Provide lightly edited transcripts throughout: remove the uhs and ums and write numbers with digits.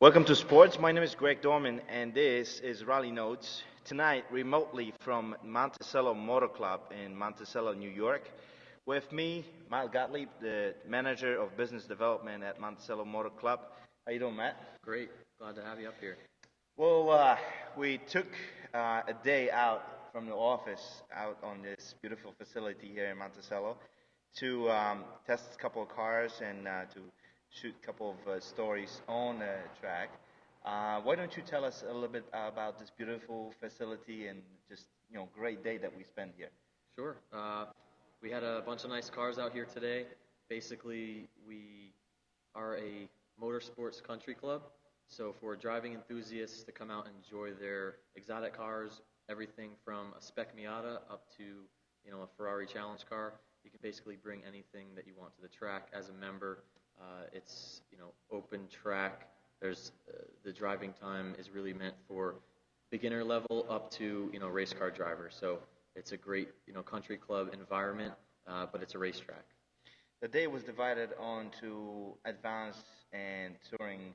Welcome to Sports. My name is Dorman, and this is Rally Notes. Tonight, remotely from Monticello Motor Club in Monticello, New York. With me, Gottlieb, the manager of business development at Monticello Motor Club. How you doing, Matt? Great. Glad to have you up here. Well, we took a day out from the office out on this beautiful facility here in Monticello to test a couple of cars and to shoot a couple of stories on the track. Why don't you tell us a little bit about this beautiful facility and just great day that we spent here? Sure. We had a bunch of nice cars out here today. Basically, we are a motorsports country club. So for driving enthusiasts to come out and enjoy their exotic cars, everything from a spec Miata up to a Ferrari challenge car, you can basically bring anything that you want to the track as a member. It's open track. There's the driving time is really meant for beginner level up to race car drivers. So it's a great country club environment, but it's a racetrack. The day was divided onto advanced and touring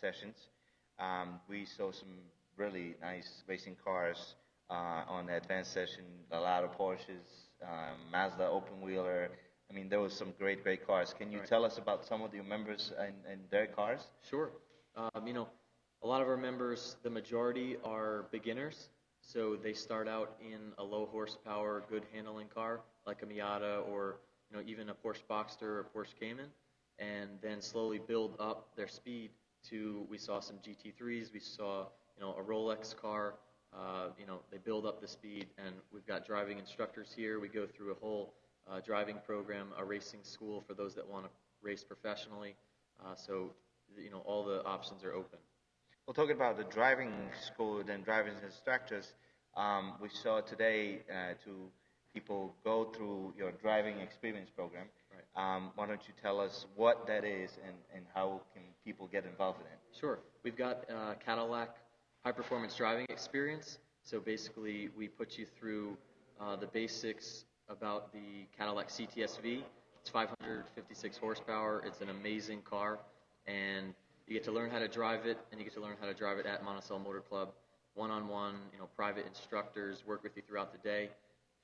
sessions. We saw some really nice racing cars on the advanced session, a lot of Porsches, Mazda open wheeler. I mean, there was some great cars. Can you tell us about some of your members and their cars? Sure. A lot of our members, the majority are beginners. So they start out in a low horsepower, good handling car like a Miata or even a Porsche Boxster or Porsche Cayman, and then slowly build up their speed to. We saw some GT3s, we saw a Rolex car. They build up the speed, and we've got driving instructors here. We go through a whole driving program, a racing school for those that want to race professionally. So all the options are open. Well, talking about the driving school and driving instructors, we saw today to people go through your driving experience program. Right. Why don't you tell us what that is and how can people get involved in it? Sure. We've got Cadillac high performance driving experience. So basically, we put you through the basics about the Cadillac cts-v. It's 556 horsepower. It's an amazing car, and you get to learn how to drive it, and you get to learn how to drive it at Monticello Motor Club, one-on-one. Private instructors work with you throughout the day.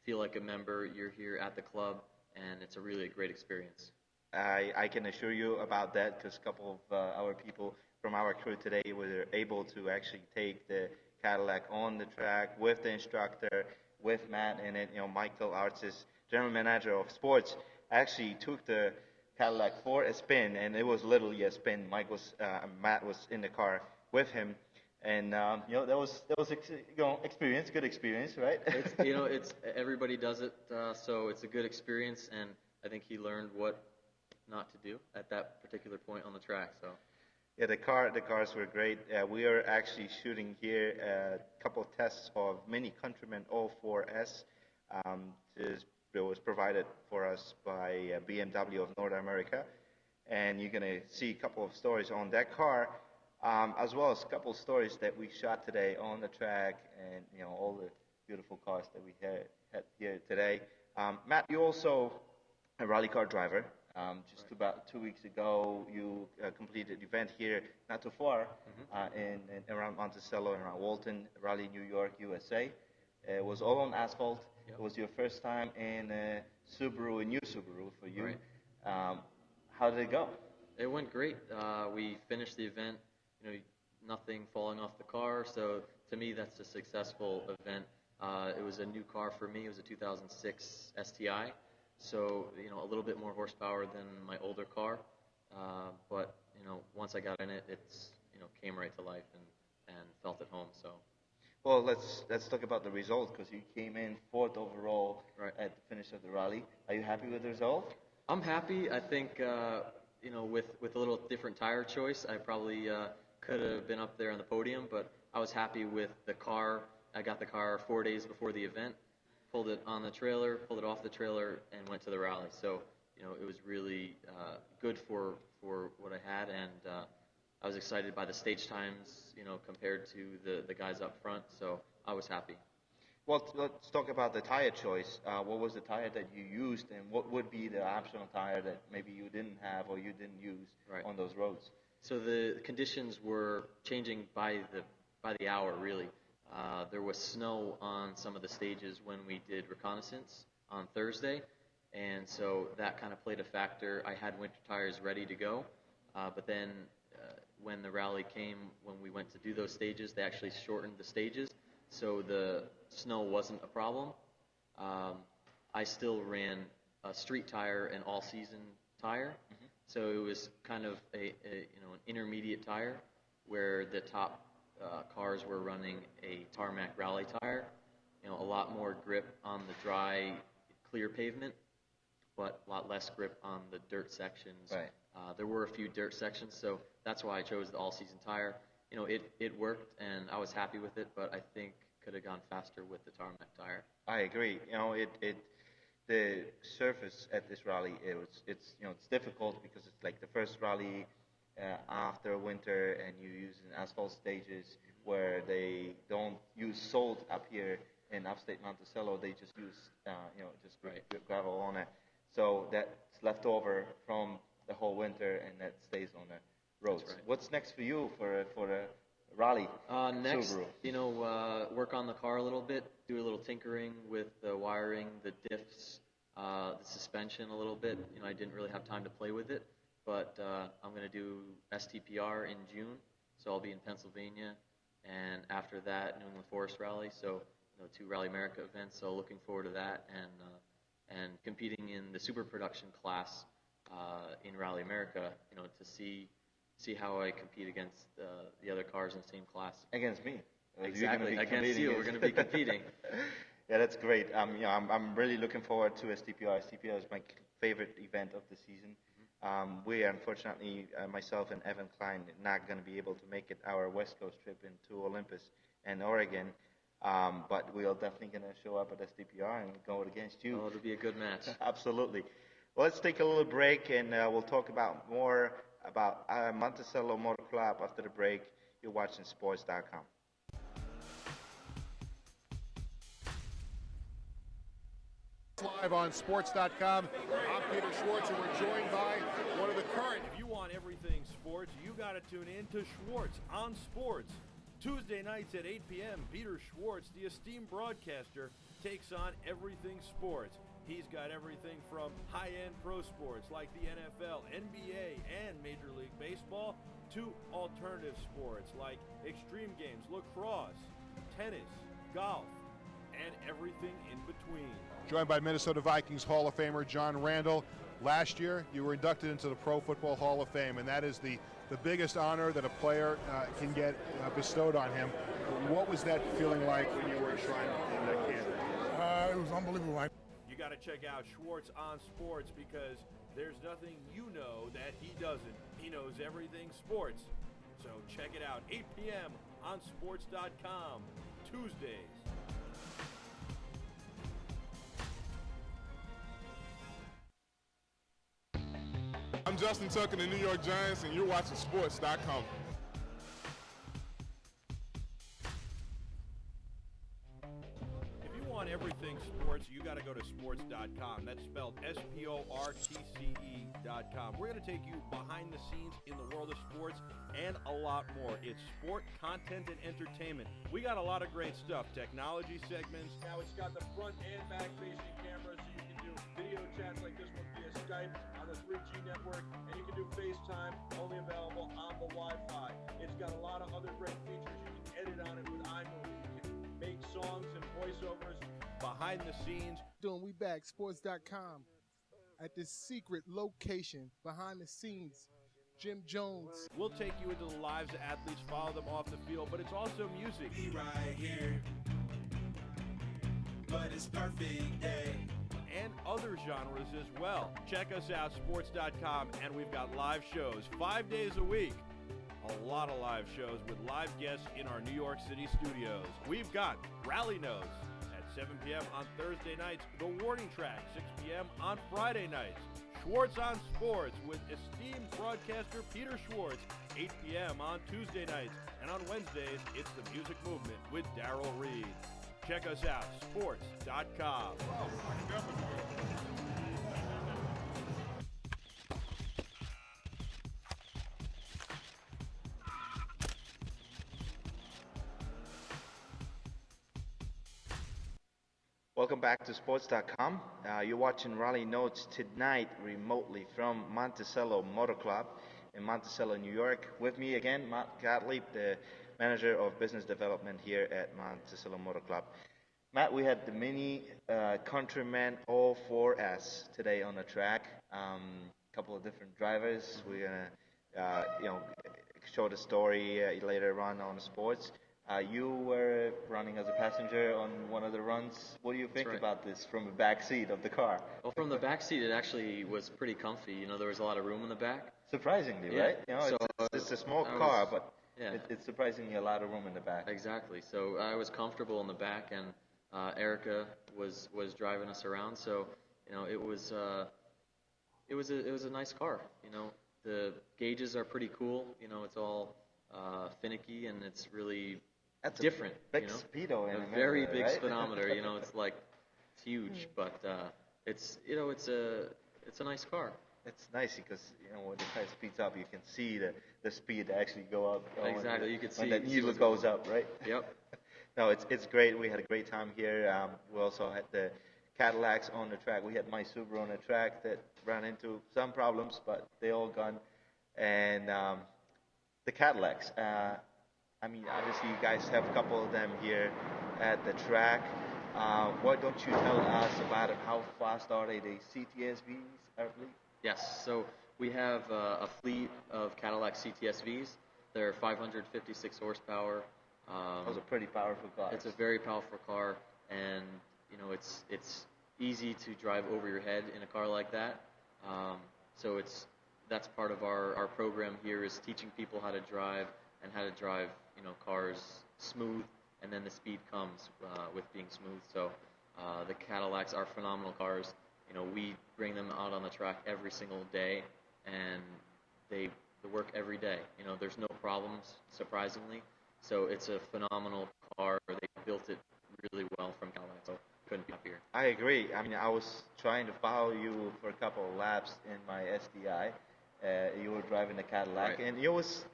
Feel like a member. You're here at the club, and it's a really great experience. I can assure you about that because a couple of our people from our crew today were able to actually take the Cadillac on the track with the instructor, with Matt in it. Michael Arts, general manager of sports, actually took the Cadillac for a spin, and it was literally a spin. Matt was in the car with him, and that was experience, good experience, right? It's everybody does it, so it's a good experience, and I think he learned what not to do at that particular point on the track. So. Yeah, the cars were great. We are actually shooting here a couple of tests of Mini Countryman 04S. It was provided for us by BMW of North America, and you're gonna see a couple of stories on that car, as well as a couple of stories that we shot today on the track, and all the beautiful cars that we had here today. Matt, you also a rally car driver. Just about 2 weeks ago, you completed an event here, not too far, in around Monticello, around Walton, Raleigh, New York, USA. It was all on asphalt. Yep. It was your first time in a new Subaru for you. Right. How did it go? It went great. We finished the event, nothing falling off the car. So to me, that's a successful event. It was a new car for me. It was a 2006 STI. So, a little bit more horsepower than my older car. But, once I got in it, it's, came right to life and felt at home. So. Well, let's talk about the result because you came in fourth overall at the finish of the rally. Are you happy with the result? I'm happy. I think, with a little different tire choice, I probably could have been up there on the podium, but I was happy with the car. I got the car 4 days before the event. Pulled it on the trailer, pulled it off the trailer, and went to the rally. So, it was really good for what I had, and I was excited by the stage times, compared to the guys up front. So I was happy. Well, let's talk about the tire choice. What was the tire that you used, and what would be the optional tire that maybe you didn't have or you didn't use on those roads? So the conditions were changing by the hour, really. There was snow on some of the stages when we did reconnaissance on Thursday, and so that kind of played a factor. I had winter tires ready to go, but then when the rally came, when we went to do those stages, they actually shortened the stages, so the snow wasn't a problem. I still ran a street tire and all-season tire, so it was kind of an intermediate tire where the top cars were running a tarmac rally tire. A lot more grip on the dry, clear pavement, but a lot less grip on the dirt sections. Right. There were a few dirt sections, so that's why I chose the all-season tire. It worked, and I was happy with it, but I think could have gone faster with the tarmac tire. I agree. The surface at this rally, it's difficult because it's like the first rally after winter, and you use asphalt stages where they don't use salt up here in upstate Monticello. They just use gravel on it. So that's left over from the whole winter, and that stays on the roads. Right. What's next for you for a rally? Next, Subaru? work on the car a little bit, do a little tinkering with the wiring, the diffs, the suspension a little bit. I didn't really have time to play with it, but I'm going to do STPR in June, so I'll be in Pennsylvania, and after that, New England Forest Rally, so 2 Rally America events, so looking forward to that, and competing in the super production class in Rally America, to see how I compete against the other cars in the same class. Against me. Exactly, against you. We're going to be competing. Yeah, that's great. I'm really looking forward to STPR. STPR is my favorite event of the season. We unfortunately, myself and Evan Klein, not going to be able to make it our West Coast trip into Olympus and Oregon, but we're definitely going to show up at STPR and go against you. Oh, it'll be a good match. Absolutely. Well, let's take a little break, and we'll talk more about Monticello Motor Club after the break. You're watching sports.com. Live on sports.com. I'm Peter Schwartz, and we're joined by one of the current. If you want everything sports, you got to tune in to Schwartz on Sports. Tuesday nights at 8 p.m., Peter Schwartz, the esteemed broadcaster, takes on everything sports. He's got everything from high-end pro sports like the NFL, NBA, and Major League Baseball to alternative sports like extreme games, lacrosse, tennis, golf, and everything in between. Joined by Minnesota Vikings Hall of Famer John Randall. Last year, you were inducted into the Pro Football Hall of Fame, and that is the biggest honor that a player can get bestowed on him. What was that feeling like when you were enshrined in that camp? It was unbelievable. You got to check out Schwartz on Sports because there's nothing you know that he doesn't. He knows everything sports. So check it out, 8 p.m. on sports.com, Tuesdays. I'm Justin Tucker, the New York Giants, and you're watching sports.com. If you want everything sports, you got to go to sports.com. That's spelled SPORTCE.com. We're going to take you behind the scenes in the world of sports and a lot more. It's sport, content, and entertainment. We got a lot of great stuff. Technology segments. Now it's got the front and back facing cameras, so you can do video chats like this one via Skype on the 3G network, and you can do FaceTime, only available on the Wi-Fi. It's got a lot of other great features. You can edit on it with iMovie. You can make songs and voiceovers behind the scenes. We back, sports.com, at this secret location behind the scenes. Jim Jones. We'll take you into the lives of athletes, follow them off the field, but it's also music. Be right here, but it's perfect day. And other genres as well. Check us out, sports.com, and we've got live shows 5 days a week. A lot of live shows with live guests in our New York City studios. We've got Rally Notes at 7 p.m. on Thursday nights, The Warning Track, 6 p.m. on Friday nights. Schwartz on Sports with esteemed broadcaster Peter Schwartz, 8 p.m. on Tuesday nights. And on Wednesdays, it's The Music Movement with Darryl Reed. Check us out, sports.com. Welcome back to sports.com. You're watching Rally Notes tonight remotely from Monticello Motor Club in Monticello, New York. With me again, Matt Gottlieb, the manager of business development here at Monticello Motor Club. Matt, we had the mini Countryman all 4S today on the track. Couple of different drivers. We're gonna, show the story later on sports. You were running as a passenger on one of the runs. What do you think about this from the back seat of the car? Well, from the back seat, it actually was pretty comfy. You know, there was a lot of room in the back. Surprisingly, Yeah. right? You know, So, it's a small car, but yeah. it's surprisingly a lot of room in the back. Exactly. So I was comfortable in the back, and Erica was driving us around. So you know, it was a nice car. You know, the gauges are pretty cool. You know, it's all finicky, and it's really That's different. a big you know? speedo in A America, very big right? speedometer. You know, it's huge, but it's a nice car. It's nice because when the car speeds up, you can see the speed actually go up. Exactly, you can see when the needle goes up, right? Yep. No, it's great. We had a great time here. We also had the Cadillacs on the track. We had my Subaru on the track that ran into some problems, but they all gone. And the Cadillacs. Obviously, you guys have a couple of them here at the track. Why don't you tell us about it? How fast are they? The cts-vs, I believe? Yes. So we have a fleet of Cadillac cts-vs. They're 556 horsepower. Those are pretty powerful cars. It's a very powerful car, and it's easy to drive over your head in a car like that. So that's part of our program here, is teaching people how to drive and how to drive cars smooth, and then the speed comes with being smooth. So the Cadillacs are phenomenal cars. We bring them out on the track every single day, and they work every day. There's no problems, surprisingly. So it's a phenomenal car. They built it really well from Cadillac, so couldn't be happier. I agree. I was trying to follow you for a couple of laps in my SDI. You were driving the Cadillac, Right. and it was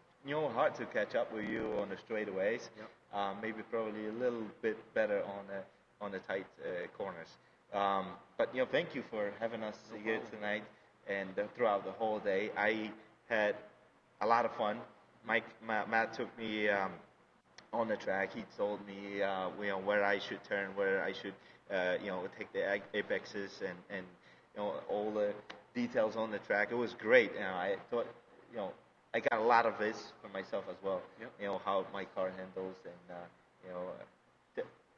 hard to catch up with you on the straightaways. Yep. Maybe probably a little bit better on the tight corners. But thank you for having us here tonight and throughout the whole day. I had a lot of fun. Matt took me on the track. He told me where I should turn, where I should take the apexes and all the details on the track. It was great. I thought I got a lot of this for myself as well. Yep. How my car handles and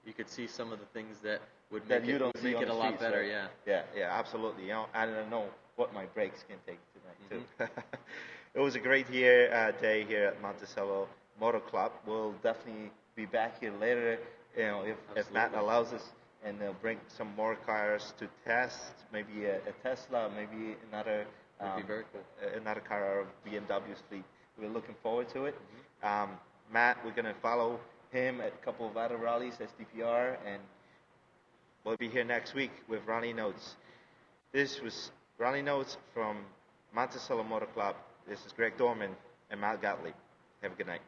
You could see some of the things that would that make you it, don't would see make on it the a lot streets, better. right? Yeah. Yeah, absolutely. I don't know what my brakes can take tonight too. Mm-hmm. It was a great day here at Monticello Motor Club. We'll definitely be back here later, if Matt allows us, and they'll bring some more cars to test. Maybe a Tesla, maybe another. Would be very cool. Another car of BMW's fleet. We're looking forward to it. Mm-hmm. Matt, we're gonna follow him at a couple of other rallies, SDPR, and we'll be here next week with Rally Notes. This was Rally Notes from Monticello Motor Club. This is Greg Dorman and Matt Gottlieb. Have a good night.